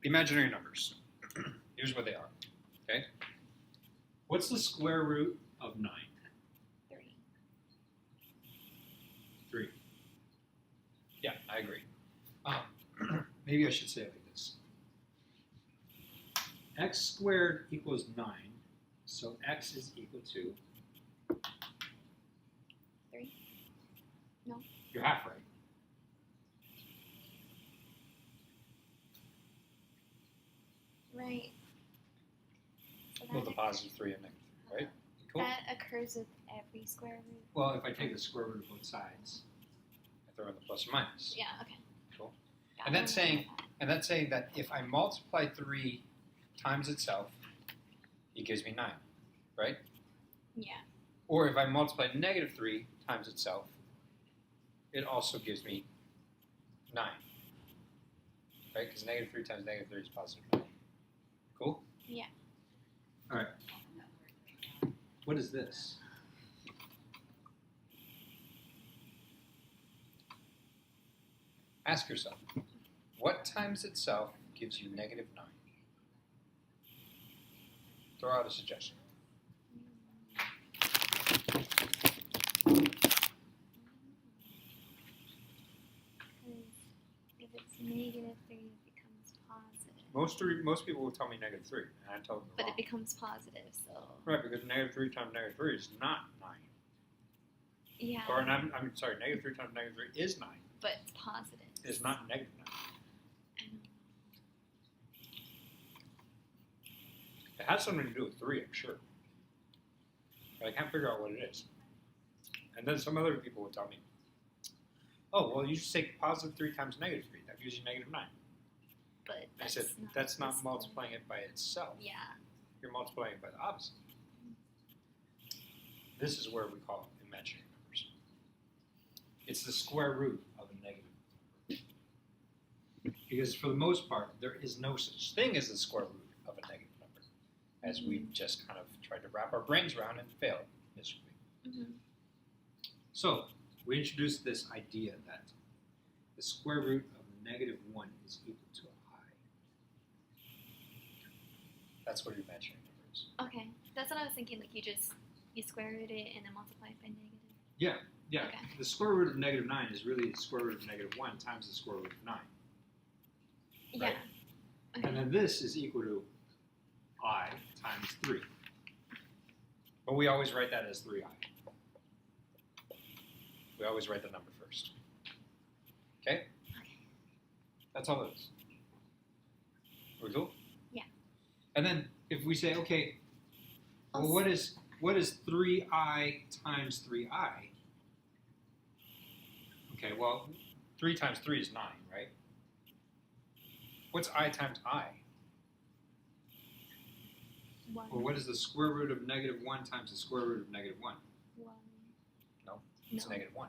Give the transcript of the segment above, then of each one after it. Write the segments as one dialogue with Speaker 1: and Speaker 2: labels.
Speaker 1: imaginary numbers. Here's what they are. Okay.
Speaker 2: What's the square root of 9?
Speaker 3: 3.
Speaker 2: 3.
Speaker 1: Yeah, I agree.
Speaker 2: Maybe I should say it like this. X squared equals 9, so x is equal to
Speaker 3: 3. No.
Speaker 2: You're half right.
Speaker 3: Right. So
Speaker 1: Well,
Speaker 3: that
Speaker 1: the positive 3 and negative 3, right? Cool.
Speaker 3: That occurs with every square root.
Speaker 2: Well, if I take the square root of both sides.
Speaker 1: I throw in the plus or minus.
Speaker 3: Yeah. Okay.
Speaker 1: Cool.
Speaker 3: Got
Speaker 1: And that's
Speaker 3: it.
Speaker 1: saying, that if I multiply 3 times itself, it gives me 9, right?
Speaker 3: Yeah.
Speaker 1: Or if I multiply negative 3 times itself, it also gives me 9. Right? Because negative 3 times negative 3 is positive 9. Cool?
Speaker 3: Yeah.
Speaker 2: All right. What is this?
Speaker 1: Ask yourself, what times itself gives you negative 9? Throw out a suggestion.
Speaker 3: Because if it's negative 3, it becomes positive.
Speaker 1: Most people will tell me negative 3, and I tell them
Speaker 3: But
Speaker 1: wrong.
Speaker 3: it becomes positive, so.
Speaker 1: Right, because negative 3 times negative 3 is not 9.
Speaker 3: Yeah.
Speaker 1: Or, I'm sorry, negative 3 times negative 3 is 9.
Speaker 3: But it's positive.
Speaker 1: It's not negative 9.
Speaker 3: I know.
Speaker 1: It has something to do with 3, I'm sure. But I can't figure out what it is. And then some other people would tell me, oh, well, you just take positive 3 times negative 3. That gives you negative 9.
Speaker 3: But
Speaker 1: I
Speaker 3: that's
Speaker 1: said,
Speaker 3: not
Speaker 1: that's not
Speaker 3: possible.
Speaker 1: multiplying it by itself.
Speaker 3: Yeah.
Speaker 1: You're multiplying it by the opposite. This is where we call imaginary numbers. It's the square root of a negative number.
Speaker 2: Because for the most part,
Speaker 1: There is no such thing as the square root of a negative number, as we just kind of tried to wrap our brains around and failed miserably.
Speaker 3: Mm-hmm.
Speaker 2: so we introduced this idea that the square root of negative 1 is equal to I.
Speaker 1: That's what imaginary number is.
Speaker 3: Okay. That's what I was thinking. Like you square root it and then multiply it by negative.
Speaker 2: Yeah.
Speaker 3: Okay.
Speaker 2: The square root of negative 9 is really the square root of negative 1 times the square root of 9.
Speaker 3: Yeah.
Speaker 2: Right.
Speaker 3: Okay.
Speaker 2: And then this is equal to I times 3.
Speaker 1: But we always write that as 3i. We always write the number first. Okay?
Speaker 3: Okay.
Speaker 1: That's all it is. Are we cool?
Speaker 3: Yeah.
Speaker 1: And then if we say, okay, well,
Speaker 3: Also-
Speaker 1: what is 3i times 3i? Okay, well, 3 times 3 is 9, right? What's I times I?
Speaker 3: 1.
Speaker 2: Well, what is the square root of negative 1 times the square root of negative 1?
Speaker 3: 1.
Speaker 1: No, it's
Speaker 3: No.
Speaker 1: negative 1.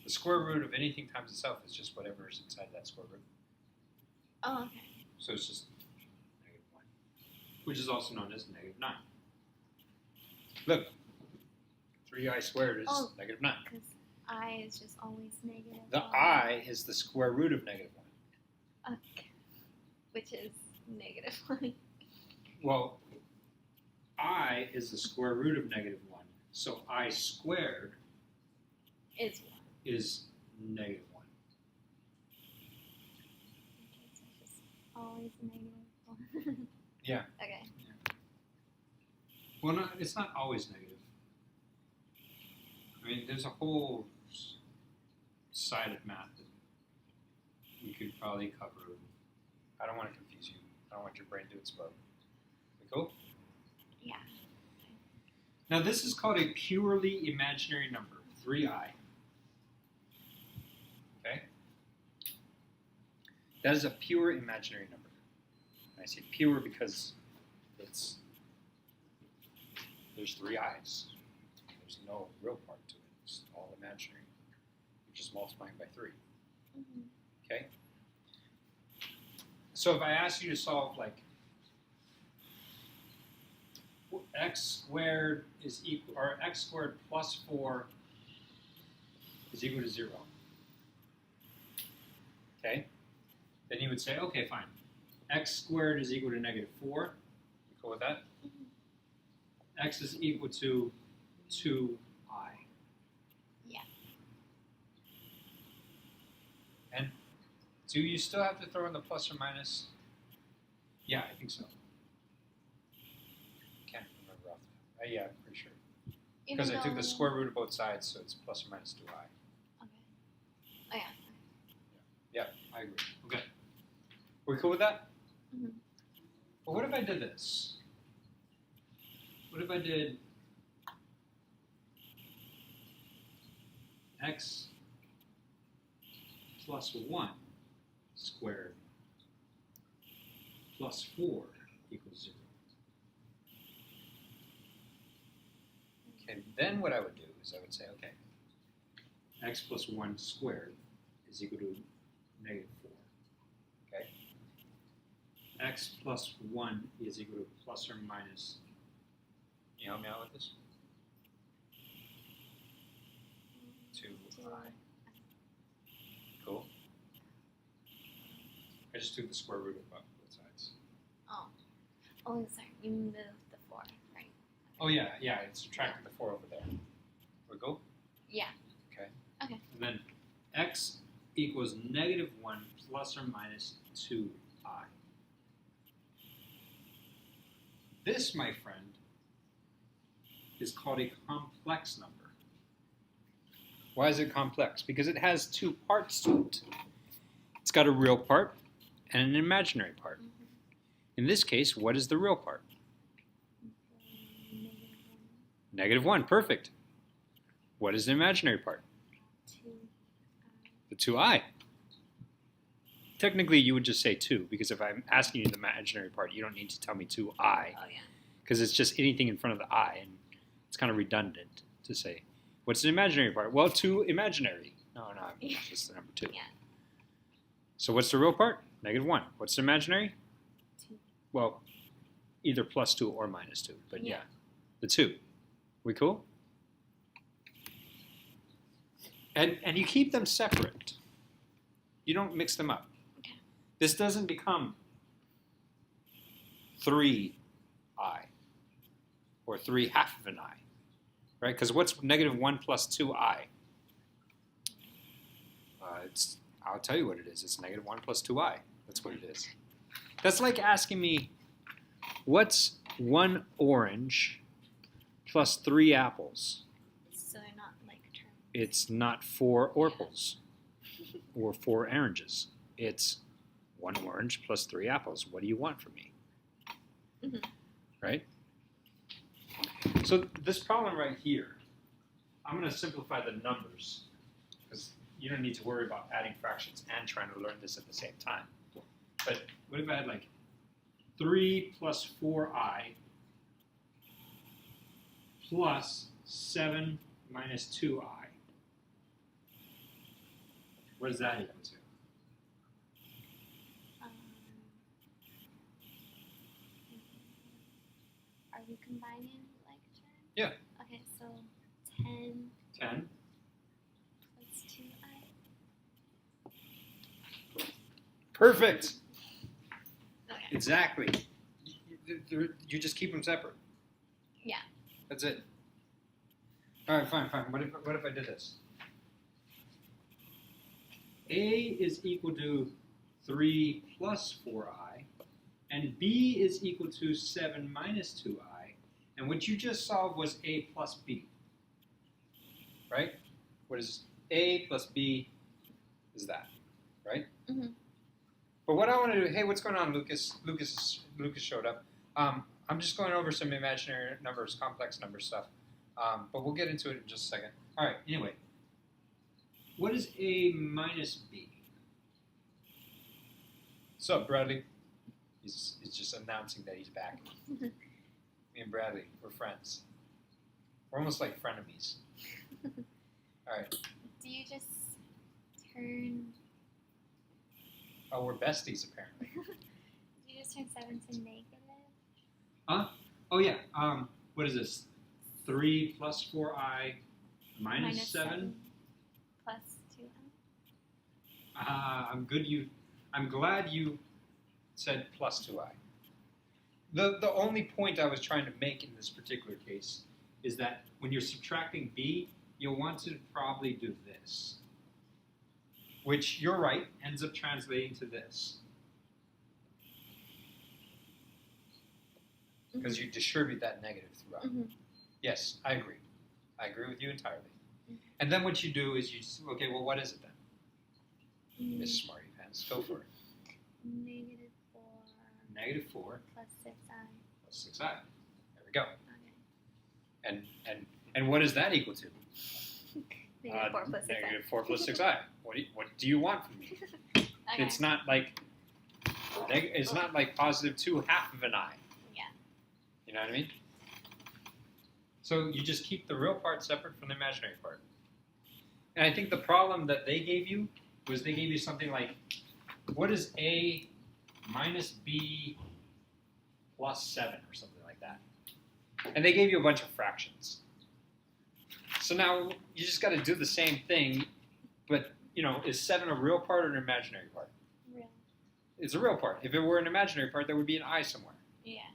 Speaker 1: The square root of anything times itself is just whatever is inside that square root.
Speaker 3: Oh, okay.
Speaker 1: So it's just negative 1.
Speaker 2: Which is also known as negative 9.
Speaker 1: Look, 3i squared is
Speaker 3: Oh.
Speaker 1: negative 9.
Speaker 3: Because I is just always negative.
Speaker 1: The I is the square root of negative 1.
Speaker 3: Okay. Which is negative 1.
Speaker 1: Well, I is the square root of negative 1. So I squared
Speaker 3: Is 1.
Speaker 1: is negative 1.
Speaker 3: Okay, so it's just always negative 1.
Speaker 1: Yeah.
Speaker 3: Okay.
Speaker 2: Well, no, it's not always negative.
Speaker 1: I mean, there's a whole side of math that we could probably cover. I don't want to confuse you. I don't want your brain to explode. We cool?
Speaker 3: Yeah.
Speaker 1: Now, this is called a purely imaginary number, 3i. Okay? That is a pure imaginary number. And I say pure because there's 3 i's. There's no real part to it. It's all imaginary. You're just multiplying by 3.
Speaker 3: Mm-hmm.
Speaker 1: Okay? So if I ask you to solve like x squared is equal, or x squared plus 4 is equal to 0. Okay?
Speaker 2: then you would say, okay, fine. X squared is equal to negative 4. You cool with that? X is equal to 2i.
Speaker 3: Yeah.
Speaker 2: And do you still have to throw in the plus or minus? Yeah, I think so. Can't remember off the top. Yeah, I'm pretty sure. Because I took the square root of both sides, so it's plus or minus 2i.
Speaker 3: Okay. Oh yeah.
Speaker 2: Yeah, I agree. Okay. We cool with that?
Speaker 3: Mhm.
Speaker 2: Well, what if I did this? What if I did x plus 1 squared plus 4 equals 0? Okay, then what I would do is I would say, okay, x plus 1 squared is equal to negative 4. Okay? X plus 1 is equal to plus or minus. Can you help me out with this? 2i. Cool. I just took the square root of both sides.
Speaker 3: Oh, sorry. You moved the 4, right?
Speaker 2: Oh yeah, I subtracted the 4 over there. We go?
Speaker 3: Yeah.
Speaker 2: Okay.
Speaker 3: Okay.
Speaker 2: And then x equals negative 1 plus or minus 2i. This, my friend, is called a complex number. Why is it complex? Because it has two parts to it. It's got a real part and an imaginary part. In this case, what is the real part? Negative 1, perfect. What is the imaginary part?
Speaker 3: 2.
Speaker 2: The 2i. Technically, you would just say 2, because if I'm asking you the imaginary part, you don't need to tell me 2i,
Speaker 3: Oh yeah.
Speaker 2: because it's just anything in front of the I, and it's kind of redundant to say. What's the imaginary part? Well, 2 imaginary. No, it's just the number 2.
Speaker 3: Yeah.
Speaker 2: So what's the real part? Negative 1. What's the imaginary?
Speaker 3: 2.
Speaker 2: Well, either plus 2 or minus 2, but
Speaker 3: Yeah.
Speaker 2: yeah, the 2. We cool? And you keep them separate. You don't mix them up.
Speaker 3: Okay.
Speaker 2: This doesn't become 3i or 3 half of an I, right? Because what's negative 1 plus 2i? I'll tell you what it is. It's negative 1 plus 2i. That's what it is. That's like asking me, what's 1 orange plus 3 apples?
Speaker 3: So they're not like terms.
Speaker 2: It's not 4 orpals or 4 oranges. It's 1 orange plus 3 apples. What do you want from me?
Speaker 3: Mhm.
Speaker 2: Right? So this problem right here, I'm going to simplify the numbers because you don't need to worry about adding fractions and trying to learn this at the same time. But what if I had like 3 plus 4i plus 7 minus 2i? What does that equal to?
Speaker 3: Are we combining like terms?
Speaker 2: Yeah.
Speaker 3: Okay, so 10
Speaker 2: 10.
Speaker 3: plus 2i.
Speaker 2: Perfect.
Speaker 3: Okay.
Speaker 2: Exactly. You just keep them separate.
Speaker 3: Yeah.
Speaker 2: That's it. All right, fine. What if I did this? A is equal to 3 plus 4i, and B is equal to 7 minus 2i, and what you just solved was A plus B. Right? What is A plus B is that, right?
Speaker 3: Mhm.
Speaker 2: But what I want to do, hey, what's going on, Lucas? Lucas showed up. I'm just going over some imaginary numbers, complex number stuff, but we'll get into it in just a second. All right, anyway. What is A minus B? What's up, Bradley? He's just announcing that he's back. Me and Bradley, we're friends. We're almost like frenemies. All right.
Speaker 3: Do you just turn?
Speaker 2: Oh, we're besties, apparently.
Speaker 3: Do you just turn 7 to negative?
Speaker 2: Oh, yeah. What is this? 3 plus 4i minus 7?
Speaker 3: Plus 2i.
Speaker 2: I'm good. I'm glad you said plus 2i. The only point I was trying to make in this particular case is that when you're subtracting b, you'll want to probably do this. Which, you're right, ends up translating to this. Because you distribute that negative throughout.
Speaker 3: Mm-hmm.
Speaker 2: Yes, I agree. I agree with you entirely. And then what you do is you just, okay, well, what is it then?
Speaker 3: Mm-hmm.
Speaker 2: Miss Smarty Pants, go for it.
Speaker 3: -4
Speaker 2: -4
Speaker 3: plus 6i.
Speaker 2: plus 6i. There we go.
Speaker 3: Okay.
Speaker 2: And what is that equal to?
Speaker 3: -4 plus 6i.
Speaker 2: -4 plus 6i. What do you want from me?
Speaker 3: Okay.
Speaker 2: It's not like it's not like positive 2 half of an I.
Speaker 3: Yeah.
Speaker 2: You know what I mean? So you just keep the real part separate from the imaginary part. And I think the problem that they gave you was they gave you something like, what is A minus B plus 7 or something like that. And they gave you a bunch of fractions. So now you just got to do the same thing, but, you know, is 7 a real part or an imaginary part?
Speaker 3: Real.
Speaker 2: It's a real part. If it were an imaginary part, there would be an I somewhere.
Speaker 3: Yeah.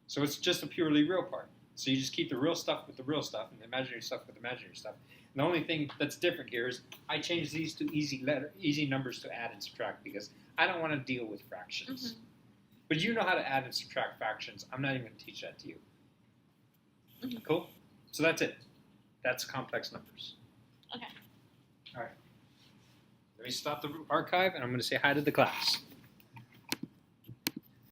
Speaker 2: So it's just a purely real part. So you just keep the real stuff with the real stuff and the imaginary stuff with the imaginary stuff. And the only thing that's different here is I changed these to easy numbers to add and subtract because I don't want to deal with fractions.
Speaker 3: Mm-hmm.
Speaker 2: But you know how to add and subtract fractions. I'm not even going to teach that to you.
Speaker 3: Mm-hmm.
Speaker 2: Cool? So that's it. That's complex numbers.
Speaker 3: Okay.
Speaker 2: All right. Let me stop the archive and I'm going to say hi to the class.